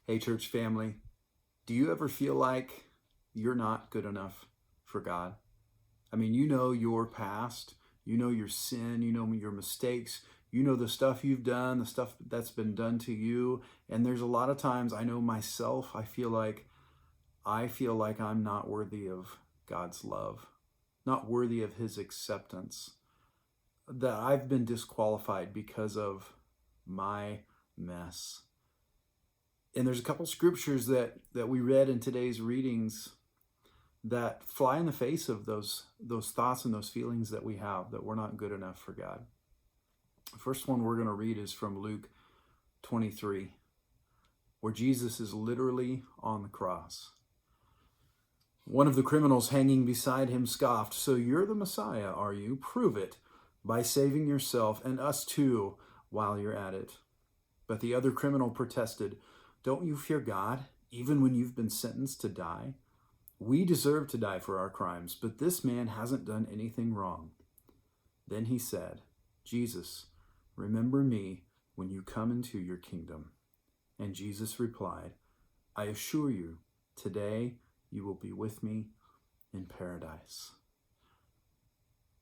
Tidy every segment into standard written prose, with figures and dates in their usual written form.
Hey, church family, do you ever feel like you're not good enough for God? I mean, you know your past, you know your sin, you know your mistakes, you know the stuff you've done, the stuff that's been done to you. And there's a lot of times I know myself, I feel like I'm not worthy of God's love, not worthy of his acceptance, that I've been disqualified because of my mess. And there's a couple scriptures that we read in today's readings that fly in the face of those thoughts and those feelings that we have that we're not good enough for God. The first one we're going to read is from Luke 23, where Jesus is literally on the cross. One of the criminals hanging beside him scoffed, "So you're the Messiah, are you? Prove it by saving yourself and us too while you're at it." But the other criminal protested, "Don't you fear God, even when you've been sentenced to die? We deserve to die for our crimes, but this man hasn't done anything wrong." Then he said, "Jesus, remember me when you come into your kingdom." And Jesus replied, "I assure you, today you will be with me in paradise."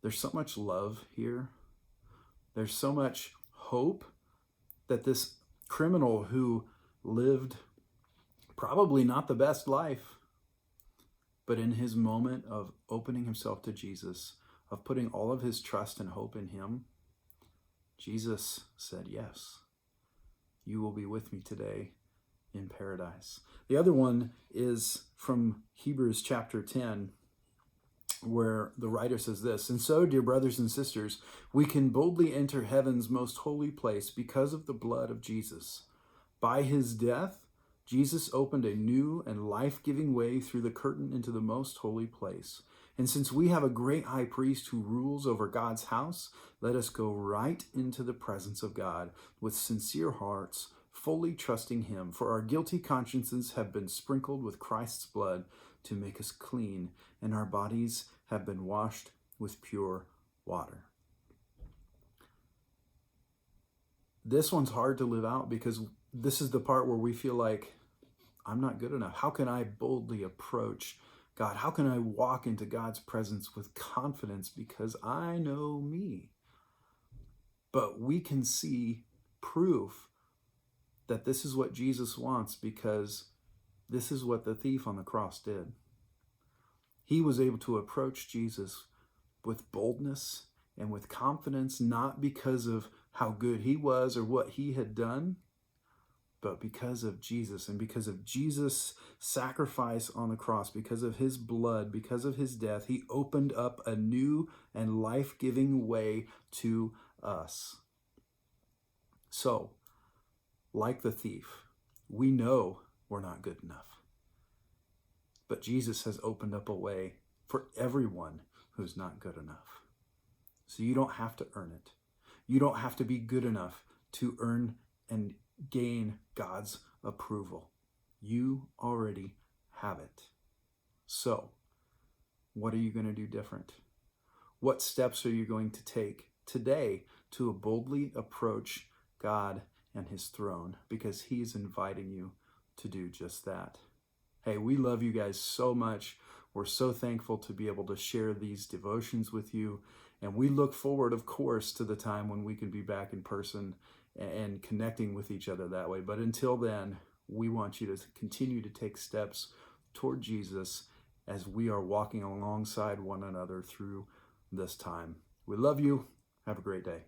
There's so much love here. There's so much hope that this criminal who lived probably not the best life, but in his moment of opening himself to Jesus, of putting all of his trust and hope in him, Jesus said, "Yes, you will be with me today in paradise." The other one is from Hebrews chapter 10, where the writer says this, "And so, dear brothers and sisters, we can boldly enter heaven's most holy place because of the blood of Jesus. By his death, Jesus opened a new and life-giving way through the curtain into the most holy place. And since we have a great high priest who rules over God's house, let us go right into the presence of God with sincere hearts, fully trusting him. For our guilty consciences have been sprinkled with Christ's blood to make us clean, and our bodies have been washed with pure water." This one's hard to live out because this is the part where we feel like, I'm not good enough. How can I boldly approach God? How can I walk into God's presence with confidence because I know me? But we can see proof that this is what Jesus wants because this is what the thief on the cross did. He was able to approach Jesus with boldness and with confidence, not because of how good he was or what he had done, but because of Jesus and because of Jesus' sacrifice on the cross, because of his blood, because of his death, he opened up a new and life-giving way to us. So, like the thief, we know we're not good enough. But Jesus has opened up a way for everyone who's not good enough. So you don't have to earn it. You don't have to be good enough to earn and gain God's approval. You already have it. So, what are you going to do different? What steps are you going to take today to boldly approach God and his throne? Because he's inviting you to do just that. Hey, we love you guys so much. We're so thankful to be able to share these devotions with you. And we look forward, of course, to the time when we can be back in person and connecting with each other that way. But until then, we want you to continue to take steps toward Jesus as we are walking alongside one another through this time. We love you. Have a great day.